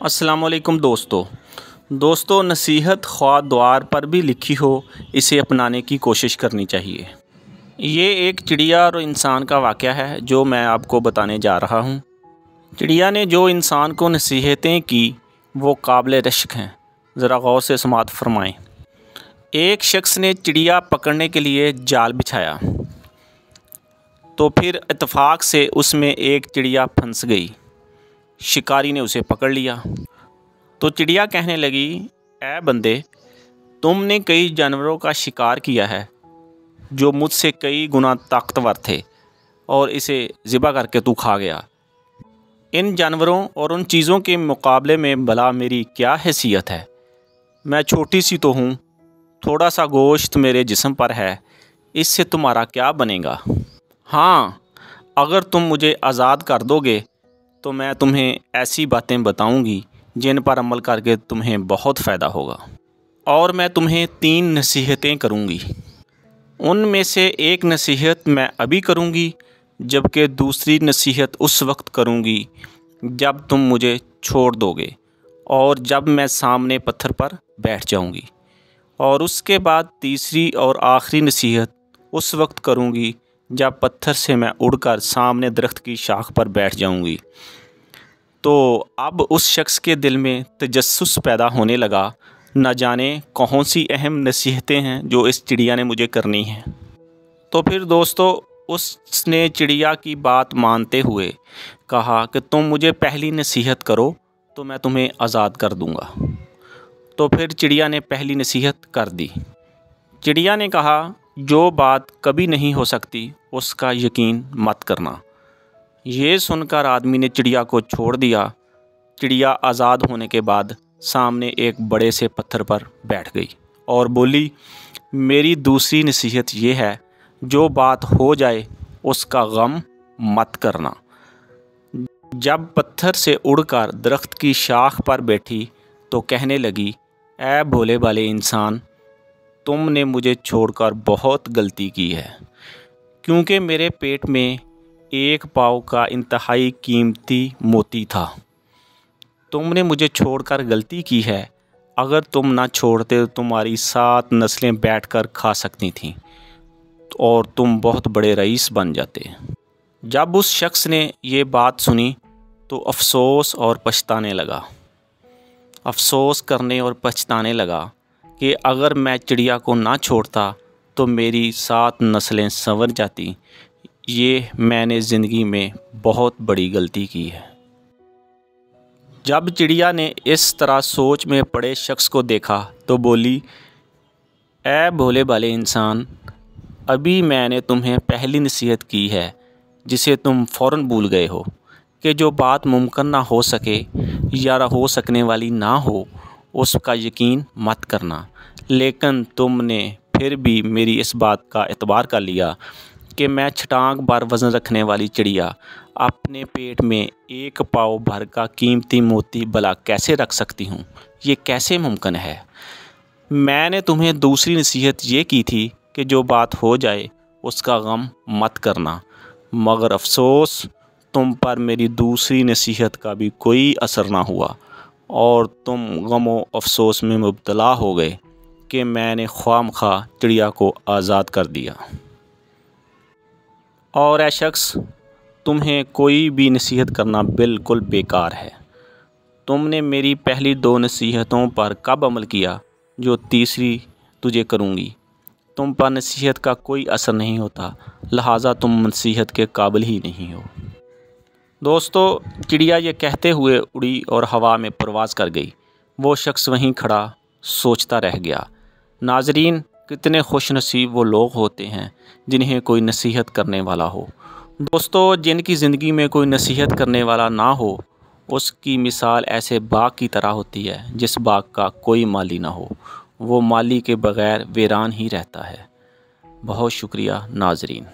अस्सलाम वालेकुम दोस्तों नसीहत ख्वाह द्वार पर भी लिखी हो, इसे अपनाने की कोशिश करनी चाहिए। ये एक चिड़िया और इंसान का वाक़या है जो मैं आपको बताने जा रहा हूँ। चिड़िया ने जो इंसान को नसीहतें की वो काबिल रश्क हैं, ज़रा गौर से समाअत फरमाएँ। एक शख्स ने चिड़िया पकड़ने के लिए जाल बिछाया तो फिर इत्तेफाक से उसमें एक चिड़िया फंस गई। शिकारी ने उसे पकड़ लिया तो चिड़िया कहने लगी, ऐ बंदे, तुमने कई जानवरों का शिकार किया है जो मुझसे कई गुना ताकतवर थे और इसे ज़िबा करके तू खा गया। इन जानवरों और उन चीज़ों के मुकाबले में भला मेरी क्या हैसियत है? मैं छोटी सी तो हूँ, थोड़ा सा गोश्त मेरे जिस्म पर है, इससे तुम्हारा क्या बनेगा? हाँ, अगर तुम मुझे आज़ाद कर दोगे तो मैं तुम्हें ऐसी बातें बताऊंगी जिन पर अमल करके तुम्हें बहुत फ़ायदा होगा, और मैं तुम्हें 3 नसीहतें करूंगी। उनमें से एक नसीहत मैं अभी करूंगी, जबकि दूसरी नसीहत उस वक्त करूंगी जब तुम मुझे छोड़ दोगे और जब मैं सामने पत्थर पर बैठ जाऊंगी, और उसके बाद तीसरी और आखिरी नसीहत उस वक्त करूंगी जब पत्थर से मैं उड़कर सामने दरख्त की शाख पर बैठ जाऊंगी। तो अब उस शख्स के दिल में तजस्सुस पैदा होने लगा, न जाने कौन सी अहम नसीहतें हैं जो इस चिड़िया ने मुझे करनी हैं। तो फिर दोस्तों उसने चिड़िया की बात मानते हुए कहा कि तुम मुझे पहली नसीहत करो तो मैं तुम्हें आज़ाद कर दूंगा। तो फिर चिड़िया ने पहली नसीहत कर दी। चिड़िया ने कहा, जो बात कभी नहीं हो सकती उसका यकीन मत करना। ये सुनकर आदमी ने चिड़िया को छोड़ दिया। चिड़िया आज़ाद होने के बाद सामने एक बड़े से पत्थर पर बैठ गई और बोली, मेरी दूसरी नसीहत ये है, जो बात हो जाए उसका गम मत करना। जब पत्थर से उड़कर दरख्त की शाख पर बैठी तो कहने लगी, ऐ भोले भाले इंसान, तुमने मुझे छोड़कर बहुत गलती की है, क्योंकि मेरे पेट में एक पाव का इंतहाई कीमती मोती था। तुमने मुझे छोड़कर गलती की है। अगर तुम ना छोड़ते तो तुम्हारी 7 नस्लें बैठकर खा सकती थीं और तुम बहुत बड़े रईस बन जाते। जब उस शख्स ने ये बात सुनी तो अफसोस और पछताने लगा। अफसोस करने और पछताने लगा कि अगर मैं चिड़िया को ना छोड़ता तो मेरी 7 नस्लें संवर जाती। ये मैंने ज़िंदगी में बहुत बड़ी गलती की है। जब चिड़िया ने इस तरह सोच में पड़े शख्स को देखा तो बोली, ऐ भोले भाले इंसान, अभी मैंने तुम्हें पहली नसीहत की है जिसे तुम फ़ौरन भूल गए हो कि जो बात मुमकिन ना हो सके या हो सकने वाली ना हो उसका यकीन मत करना। लेकिन तुमने फिर भी मेरी इस बात का एतबार कर लिया कि मैं छटांग भर वज़न रखने वाली चिड़िया अपने पेट में 1 पाव भर का कीमती मोती भला कैसे रख सकती हूँ? ये कैसे मुमकिन है? मैंने तुम्हें दूसरी नसीहत ये की थी कि जो बात हो जाए उसका गम मत करना, मगर अफसोस तुम पर मेरी दूसरी नसीहत का भी कोई असर ना हुआ और तुम गमो अफसोस में मुब्तला हो गए कि मैंने ख्वामखा चिड़िया को आज़ाद कर दिया। और ऐ शख्स, तुम्हें कोई भी नसीहत करना बिल्कुल बेकार है। तुमने मेरी पहली 2 नसीहतों पर कब अमल किया जो तीसरी तुझे करूँगी? तुम पर नसीहत का कोई असर नहीं होता, लिहाजा तुम नसीहत के काबिल ही नहीं हो। दोस्तों चिड़िया ये कहते हुए उड़ी और हवा में परवाज़ कर गई। वो शख्स वहीं खड़ा सोचता रह गया। नाज़रीन, कितने खुशनसीब वो लोग होते हैं जिन्हें कोई नसीहत करने वाला हो। दोस्तों जिनकी ज़िंदगी में कोई नसीहत करने वाला ना हो उसकी मिसाल ऐसे बाग की तरह होती है जिस बाग का कोई माली ना हो। वो माली के बग़ैर वीरान ही रहता है। बहुत शुक्रिया नाज़रीन।